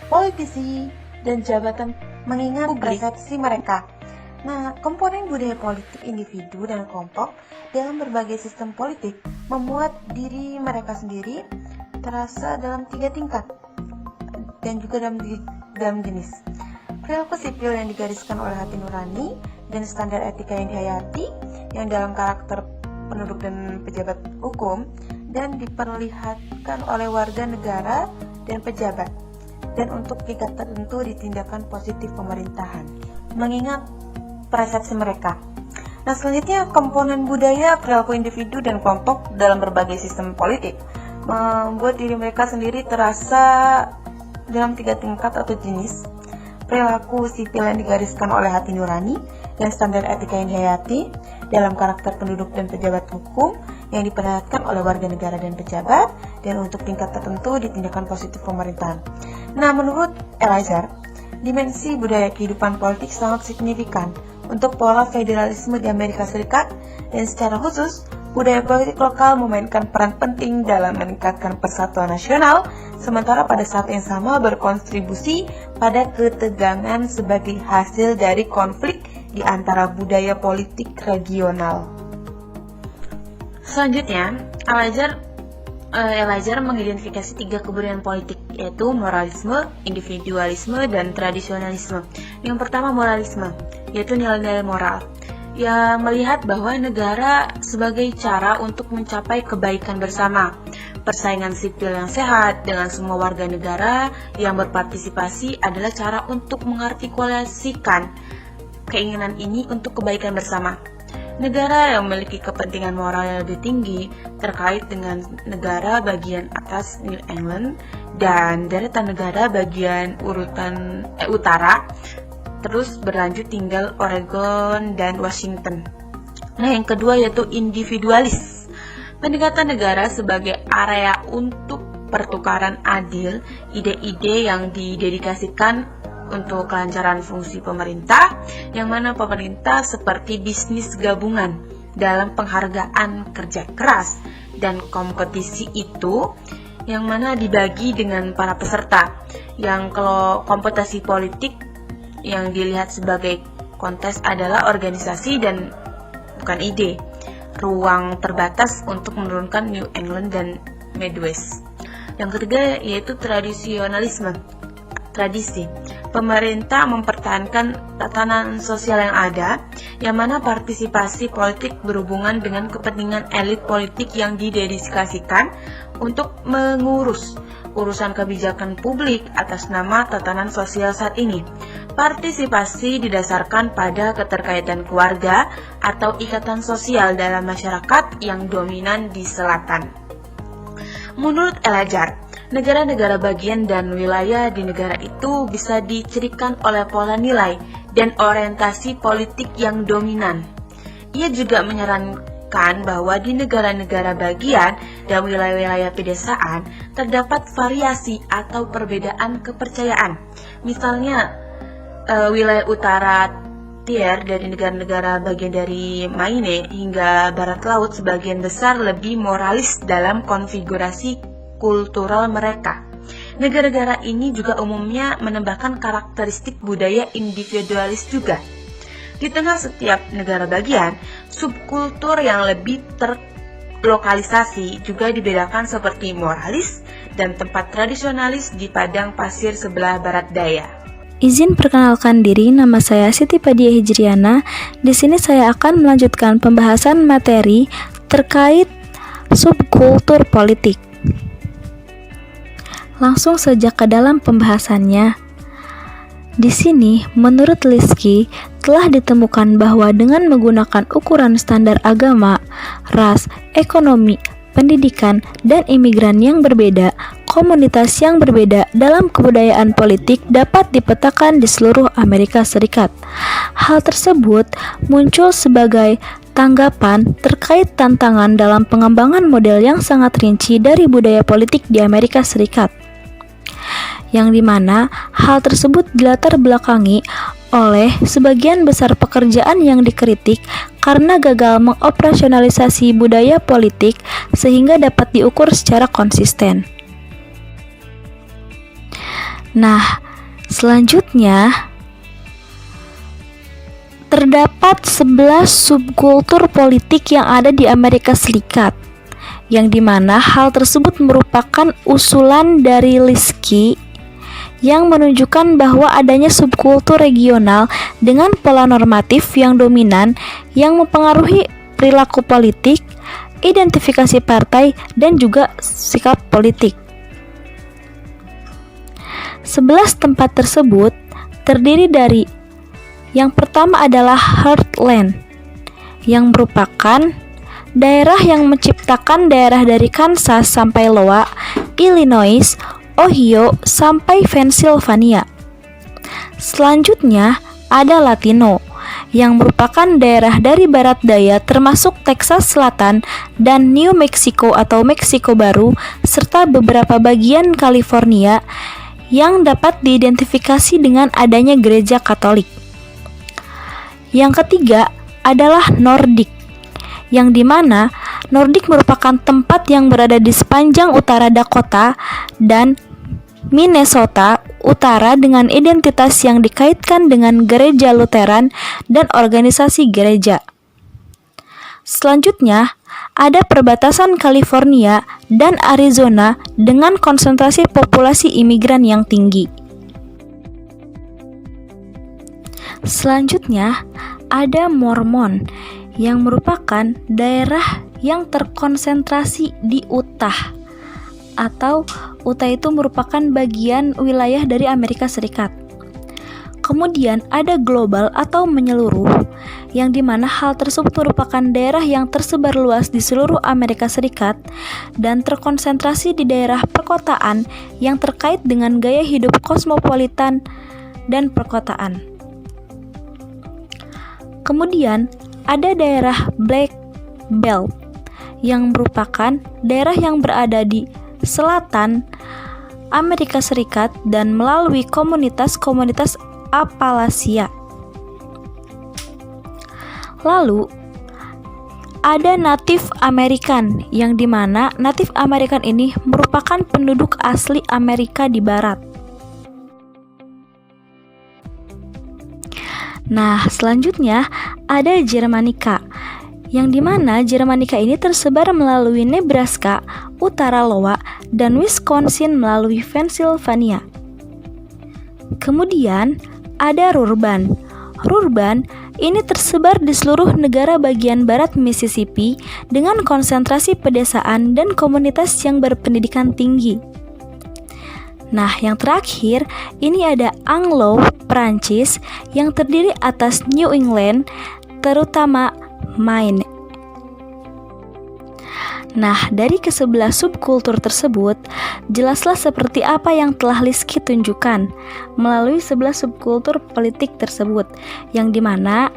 politisi, dan jabatan mengingat persepsi mereka. Nah, komponen budaya politik individu dan kelompok dalam berbagai sistem politik memuat diri mereka sendiri terasa dalam 3 tingkat dan juga dalam jenis. Perilaku sipil yang digariskan oleh hati nurani dan standar etika yang dihayati yang dalam karakter penduduk dan pejabat hukum dan diperlihatkan oleh warga negara dan pejabat dan untuk tingkat tertentu di tindakan positif pemerintahan mengingat persepsi mereka. Nah, selanjutnya komponen budaya perilaku individu dan kelompok dalam berbagai sistem politik membuat diri mereka sendiri terasa dalam 3 tingkat atau jenis. Perilaku sipil yang digariskan oleh hati nurani dan standar etika yang dihayati dalam karakter penduduk dan pejabat hukum yang diperlihatkan oleh warga negara dan pejabat dan untuk tingkat tertentu di tindakan positif pemerintahan. Nah, menurut El-Azhar, dimensi budaya kehidupan politik sangat signifikan untuk pola federalisme di Amerika Serikat dan secara khusus budaya politik lokal memainkan peran penting dalam meningkatkan persatuan nasional sementara pada saat yang sama berkontribusi pada ketegangan sebagai hasil dari konflik di antara budaya politik regional. Selanjutnya, El-Azhar mengidentifikasi 3 kebudayaan politik, yaitu moralisme, individualisme, dan tradisionalisme. Yang pertama, moralisme, yaitu nilai-nilai moral, yang melihat bahwa negara sebagai cara untuk mencapai kebaikan bersama, persaingan sipil yang sehat dengan semua warga negara yang berpartisipasi adalah cara untuk mengartikulasikan keinginan ini untuk kebaikan bersama. Negara yang memiliki kepentingan moral yang lebih tinggi terkait dengan negara bagian atas New England dan deretan negara bagian utara terus berlanjut tinggal Oregon dan Washington. Nah, yang kedua yaitu individualis. Pendekatan negara sebagai area untuk pertukaran adil ide-ide yang didedikasikan untuk kelancaran fungsi pemerintah, yang mana pemerintah seperti bisnis gabungan dalam penghargaan kerja keras dan kompetisi itu yang mana dibagi dengan para peserta. Yang kalau kompetisi politik yang dilihat sebagai kontes adalah organisasi dan bukan ide, ruang terbatas untuk menurunkan New England dan Midwest. Yang ketiga yaitu tradisionalisme. Tradisi. Pemerintah mempertahankan tatanan sosial yang ada, yang mana partisipasi politik berhubungan dengan kepentingan elit politik yang didedikasikan untuk mengurus urusan kebijakan publik atas nama tatanan sosial saat ini. Partisipasi didasarkan pada keterkaitan keluarga atau ikatan sosial dalam masyarakat yang dominan di selatan. Menurut Elajar, negara-negara bagian dan wilayah di negara itu bisa dicirikan oleh pola nilai dan orientasi politik yang dominan. Ia juga menyarankan bahwa di negara-negara bagian dan wilayah-wilayah pedesaan terdapat variasi atau perbedaan kepercayaan. Misalnya, wilayah utara Tier dari negara-negara bagian dari Maine hingga barat laut sebagian besar lebih moralis dalam konfigurasi kultural mereka. Negara-negara ini juga umumnya menambahkan karakteristik budaya individualis juga. Di tengah setiap negara bagian, subkultur yang lebih terlokalisasi juga dibedakan seperti moralis dan tempat tradisionalis di padang pasir sebelah barat daya. Izin perkenalkan diri, nama saya Siti Padia Hijriana. Di sini saya akan melanjutkan pembahasan materi terkait subkultur politik. Langsung saja ke dalam pembahasannya. Di sini, menurut Linsky, telah ditemukan bahwa dengan menggunakan ukuran standar agama, ras, ekonomi, pendidikan, dan imigran yang berbeda, komunitas yang berbeda dalam kebudayaan politik dapat dipetakan di seluruh Amerika Serikat. Hal tersebut muncul sebagai tanggapan terkait tantangan dalam pengembangan model yang sangat rinci dari budaya politik di Amerika Serikat, yang dimana hal tersebut dilatar belakangi oleh sebagian besar pekerjaan yang dikritik karena gagal mengoperasionalisasi budaya politik sehingga dapat diukur secara konsisten. Nah, selanjutnya terdapat 11 subkultur politik yang ada di Amerika Serikat, yang dimana hal tersebut merupakan usulan dari Linsky yang menunjukkan bahwa adanya subkultur regional dengan pola normatif yang dominan yang mempengaruhi perilaku politik, identifikasi partai, dan juga sikap politik. 11 tempat tersebut terdiri dari yang pertama adalah Heartland, yang merupakan daerah yang menciptakan daerah dari Kansas sampai Iowa, Illinois, Ohio, sampai Pennsylvania. Selanjutnya ada Latino, yang merupakan daerah dari barat daya termasuk Texas Selatan dan New Mexico atau Meksiko Baru, serta beberapa bagian California yang dapat diidentifikasi dengan adanya gereja Katolik. Yang ketiga adalah Nordic, yang dimana Nordic merupakan tempat yang berada di sepanjang utara Dakota dan Minnesota Utara dengan identitas yang dikaitkan dengan gereja Lutheran dan organisasi gereja. Selanjutnya, ada perbatasan California dan Arizona dengan konsentrasi populasi imigran yang tinggi. Selanjutnya, ada Mormon, yang merupakan daerah yang terkonsentrasi di Utah, atau Utah itu merupakan bagian wilayah dari Amerika Serikat. Kemudian ada global atau menyeluruh, yang dimana hal tersebut merupakan daerah yang tersebar luas di seluruh Amerika Serikat dan terkonsentrasi di daerah perkotaan yang terkait dengan gaya hidup kosmopolitan dan perkotaan. Kemudian ada daerah Black Belt yang merupakan daerah yang berada di selatan Amerika Serikat dan melalui komunitas-komunitas Appalachia. Lalu ada Native American, yang dimana Native American ini merupakan penduduk asli Amerika di barat. Nah, selanjutnya ada Germanica, yang dimana Germanica ini tersebar melalui Nebraska, utara Iowa, dan Wisconsin melalui Pennsylvania. Kemudian ada Rurban. Rurban ini tersebar di seluruh negara bagian barat Mississippi dengan konsentrasi pedesaan dan komunitas yang berpendidikan tinggi. Nah, yang terakhir ini ada Anglo Prancis yang terdiri atas New England, terutama Maine. Nah, dari ke-11 subkultur tersebut, jelaslah seperti apa yang telah Liski tunjukkan melalui 11 subkultur politik tersebut, yang dimana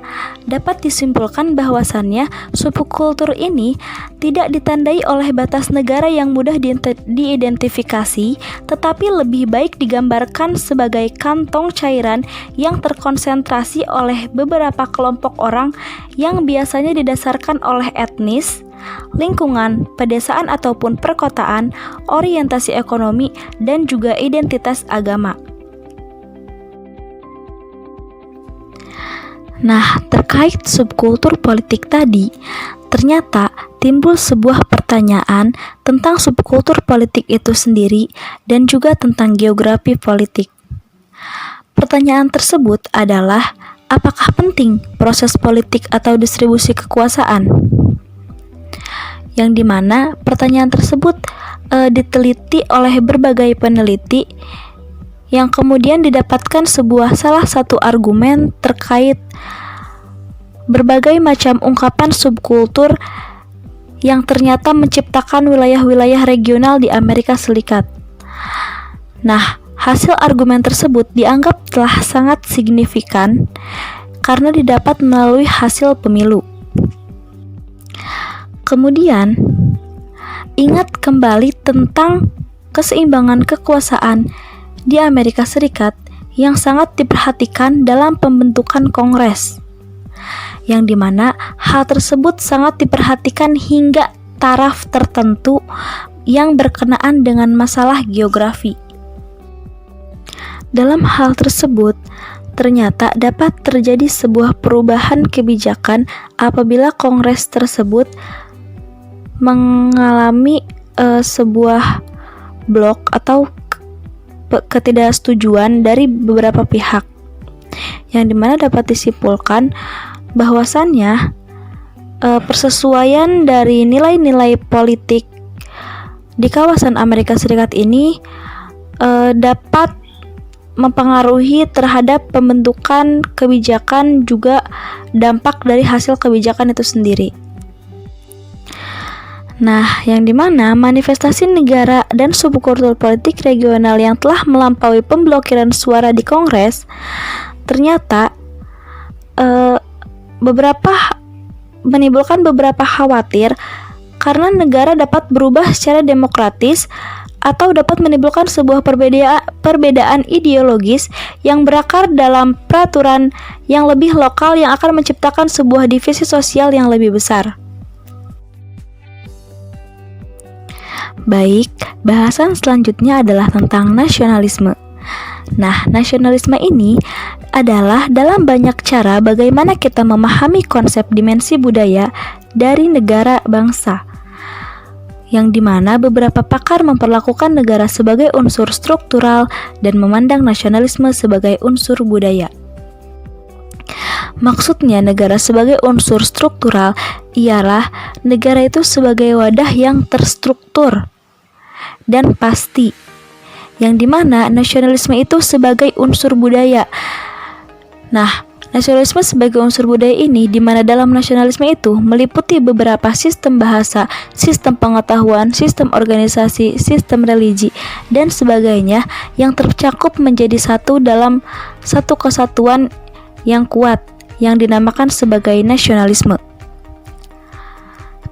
dapat disimpulkan bahwasannya subkultur ini tidak ditandai oleh batas negara yang mudah diidentifikasi, tetapi lebih baik digambarkan sebagai kantong cairan yang terkonsentrasi oleh beberapa kelompok orang yang biasanya didasarkan oleh etnis, lingkungan, pedesaan ataupun perkotaan, orientasi ekonomi, dan juga identitas agama. Nah, terkait subkultur politik tadi, ternyata timbul sebuah pertanyaan tentang subkultur politik itu sendiri dan juga tentang geografi politik. Pertanyaan tersebut adalah, apakah penting proses politik atau distribusi kekuasaan? Yang dimana pertanyaan tersebut diteliti oleh berbagai peneliti, yang kemudian didapatkan salah satu argumen terkait berbagai macam ungkapan subkultur yang ternyata menciptakan wilayah-wilayah regional di Amerika Serikat. Nah, hasil argumen tersebut dianggap telah sangat signifikan karena didapat melalui hasil pemilu. Kemudian, ingat kembali tentang keseimbangan kekuasaan di Amerika Serikat yang sangat diperhatikan dalam pembentukan Kongres, yang dimana hal tersebut sangat diperhatikan hingga taraf tertentu yang berkenaan dengan masalah geografi. Dalam hal tersebut, ternyata dapat terjadi sebuah perubahan kebijakan apabila Kongres tersebut mengalami sebuah blok atau ketidaksetujuan dari beberapa pihak, yang dimana dapat disimpulkan bahwasannya persesuaian dari nilai-nilai politik di kawasan Amerika Serikat ini dapat mempengaruhi terhadap pembentukan kebijakan, juga dampak dari hasil kebijakan itu sendiri. Nah, yang dimana manifestasi negara dan subkultur politik regional yang telah melampaui pemblokiran suara di Kongres ternyata menimbulkan beberapa khawatir karena negara dapat berubah secara demokratis atau dapat menimbulkan sebuah perbedaan ideologis yang berakar dalam peraturan yang lebih lokal yang akan menciptakan sebuah divisi sosial yang lebih besar. Baik, bahasan selanjutnya adalah tentang nasionalisme. Nah, nasionalisme ini adalah dalam banyak cara bagaimana kita memahami konsep dimensi budaya dari negara bangsa, yang dimana beberapa pakar memperlakukan negara sebagai unsur struktural dan memandang nasionalisme sebagai unsur budaya. Maksudnya negara sebagai unsur struktural ialah negara itu sebagai wadah yang terstruktur dan pasti, yang dimana nasionalisme itu sebagai unsur budaya. Nah, nasionalisme sebagai unsur budaya ini dimana dalam nasionalisme itu meliputi beberapa sistem bahasa, sistem pengetahuan, sistem organisasi, sistem religi, dan sebagainya yang tercakup menjadi satu dalam satu kesatuan yang kuat, yang dinamakan sebagai nasionalisme.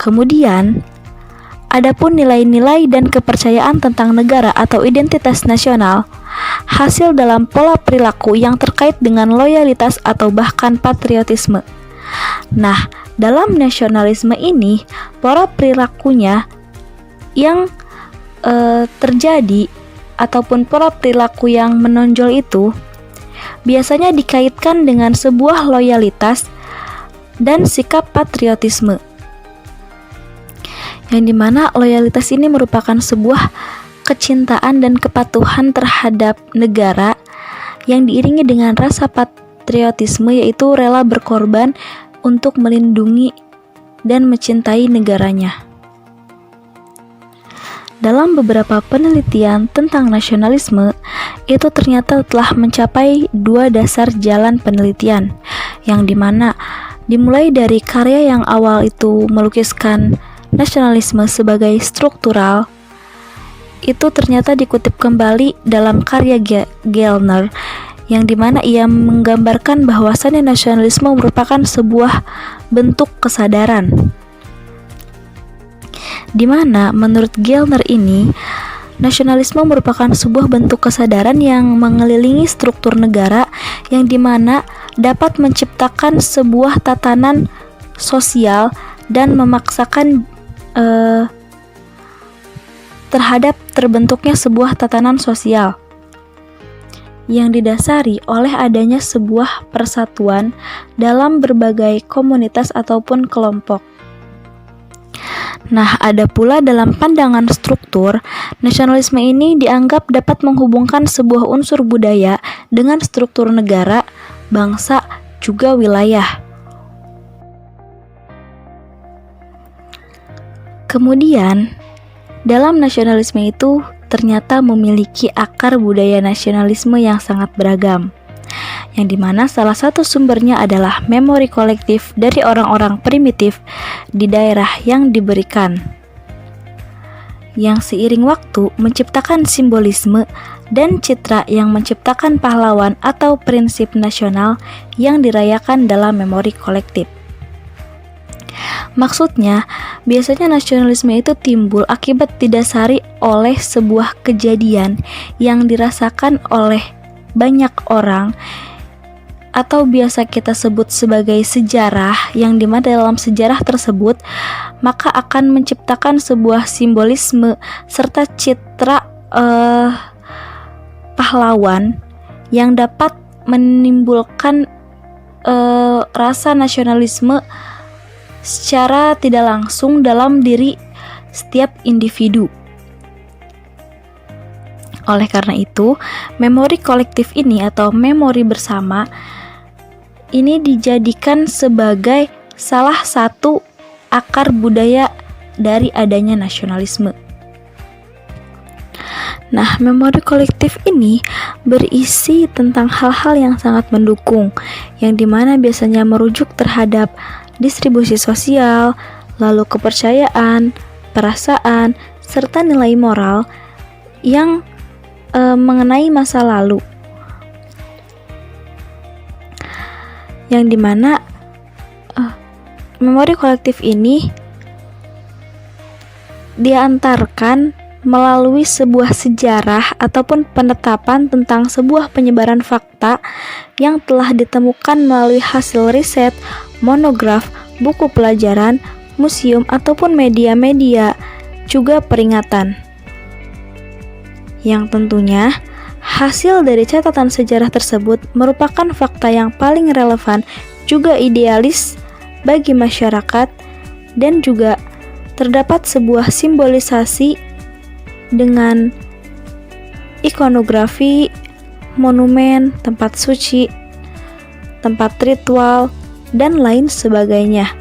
Kemudian, adapun nilai-nilai dan kepercayaan tentang negara atau identitas nasional hasil dalam pola perilaku yang terkait dengan loyalitas atau bahkan patriotisme. Nah, dalam nasionalisme ini, pola perilakunya yang terjadi ataupun pola perilaku yang menonjol itu biasanya dikaitkan dengan sebuah loyalitas dan sikap patriotisme. Yang dimana loyalitas ini merupakan sebuah kecintaan dan kepatuhan terhadap negara yang diiringi dengan rasa patriotisme, yaitu rela berkorban untuk melindungi dan mencintai negaranya. Dalam beberapa penelitian tentang nasionalisme, itu ternyata telah mencapai 2 dasar jalan penelitian, yang dimana dimulai dari karya yang awal itu melukiskan nasionalisme sebagai struktural, itu ternyata dikutip kembali dalam karya Gellner, yang dimana ia menggambarkan bahwasannya nasionalisme merupakan sebuah bentuk kesadaran, dimana menurut Gellner ini nasionalisme merupakan sebuah bentuk kesadaran yang mengelilingi struktur negara, yang dimana dapat menciptakan sebuah tatanan sosial dan memaksakan terhadap terbentuknya sebuah tatanan sosial yang didasari oleh adanya sebuah persatuan dalam berbagai komunitas ataupun kelompok. Nah, ada pula dalam pandangan struktur, nasionalisme ini dianggap dapat menghubungkan sebuah unsur budaya dengan struktur negara, bangsa, juga wilayah. Kemudian, dalam nasionalisme itu ternyata memiliki akar budaya nasionalisme yang sangat beragam, yang dimana salah satu sumbernya adalah memori kolektif dari orang-orang primitif di daerah yang diberikan, yang seiring waktu menciptakan simbolisme dan citra yang menciptakan pahlawan atau prinsip nasional yang dirayakan dalam memori kolektif. Maksudnya, biasanya nasionalisme itu timbul akibat didasari oleh sebuah kejadian yang dirasakan oleh banyak orang, atau biasa kita sebut sebagai sejarah, yang dimana dalam sejarah tersebut maka akan menciptakan sebuah simbolisme serta citra pahlawan yang dapat menimbulkan rasa nasionalisme secara tidak langsung dalam diri setiap individu. Oleh karena itu, memori kolektif ini atau memori bersama ini dijadikan sebagai salah satu akar budaya dari adanya nasionalisme. Nah, memori kolektif ini berisi tentang hal-hal yang sangat mendukung, yang dimana biasanya merujuk terhadap distribusi sosial, lalu kepercayaan, perasaan, serta nilai moral yang mengenai masa lalu, yang dimana memori kolektif ini diantarkan melalui sebuah sejarah ataupun penetapan tentang sebuah penyebaran fakta yang telah ditemukan melalui hasil riset, monograf, buku pelajaran, museum, ataupun media-media, juga peringatan. Yang tentunya, hasil dari catatan sejarah tersebut merupakan fakta yang paling relevan, juga idealis bagi masyarakat, dan juga terdapat sebuah simbolisasi dengan ikonografi, monumen, tempat suci, tempat ritual, dan lain sebagainya.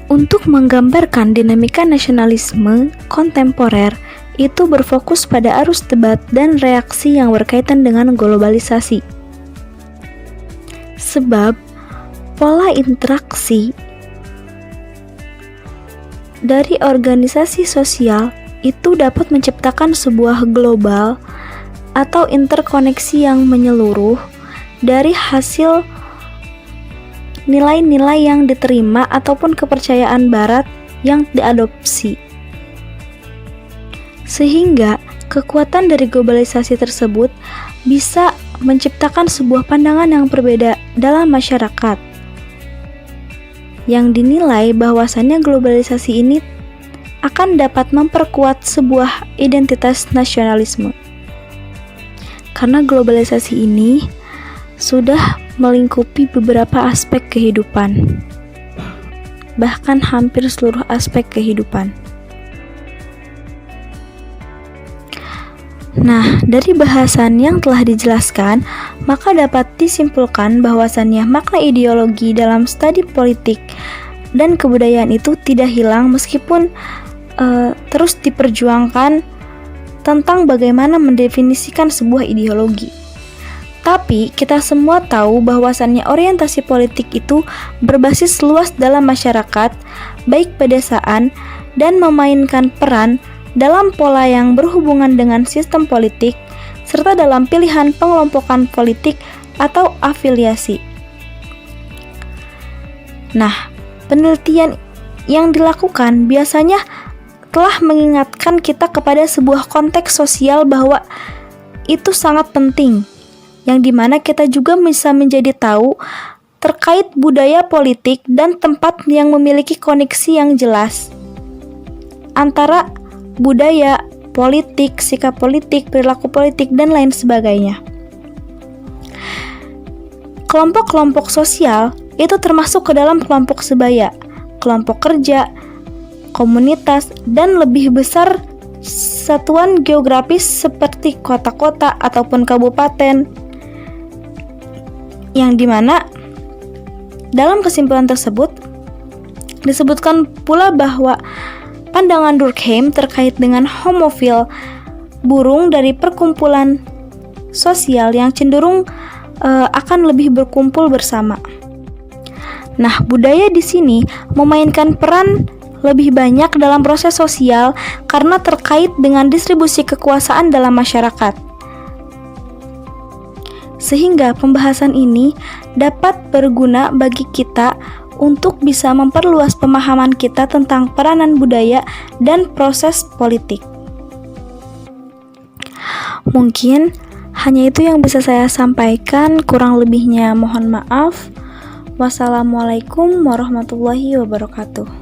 Untuk menggambarkan dinamika nasionalisme kontemporer, itu berfokus pada arus debat dan reaksi yang berkaitan dengan globalisasi. Sebab pola interaksi dari organisasi sosial itu dapat menciptakan sebuah global atau interkoneksi yang menyeluruh dari hasil nilai-nilai yang diterima ataupun kepercayaan barat yang diadopsi. Sehingga kekuatan dari globalisasi tersebut bisa menciptakan sebuah pandangan yang berbeda dalam masyarakat, yang dinilai bahwasannya globalisasi ini akan dapat memperkuat sebuah identitas nasionalisme. Karena globalisasi ini sudah melingkupi beberapa aspek kehidupan, bahkan hampir seluruh aspek kehidupan. Nah, dari bahasan yang telah dijelaskan, maka dapat disimpulkan bahwasannya makna ideologi dalam studi politik dan kebudayaan itu tidak hilang meskipun terus diperjuangkan tentang bagaimana mendefinisikan sebuah ideologi. Tapi kita semua tahu bahwasannya orientasi politik itu berbasis luas dalam masyarakat, baik pedesaan, dan memainkan peran dalam pola yang berhubungan dengan sistem politik, serta dalam pilihan pengelompokan politik atau afiliasi. Nah, penelitian yang dilakukan biasanya telah mengingatkan kita kepada sebuah konteks sosial bahwa itu sangat penting, yang dimana kita juga bisa menjadi tahu terkait budaya politik dan tempat yang memiliki koneksi yang jelas antara budaya, politik, sikap politik, perilaku politik, dan lain sebagainya. Kelompok-kelompok sosial itu termasuk ke dalam kelompok sebaya, kelompok kerja, komunitas, dan lebih besar satuan geografis seperti kota-kota ataupun kabupaten, yang dimana dalam kesimpulan tersebut disebutkan pula bahwa pandangan Durkheim terkait dengan homofil burung dari perkumpulan sosial yang cenderung akan lebih berkumpul bersama. Nah, budaya di sini memainkan peran lebih banyak dalam proses sosial karena terkait dengan distribusi kekuasaan dalam masyarakat. Sehingga pembahasan ini dapat berguna bagi kita untuk bisa memperluas pemahaman kita tentang peranan budaya dan proses politik. Mungkin hanya itu yang bisa saya sampaikan, kurang lebihnya mohon maaf. Wassalamualaikum warahmatullahi wabarakatuh.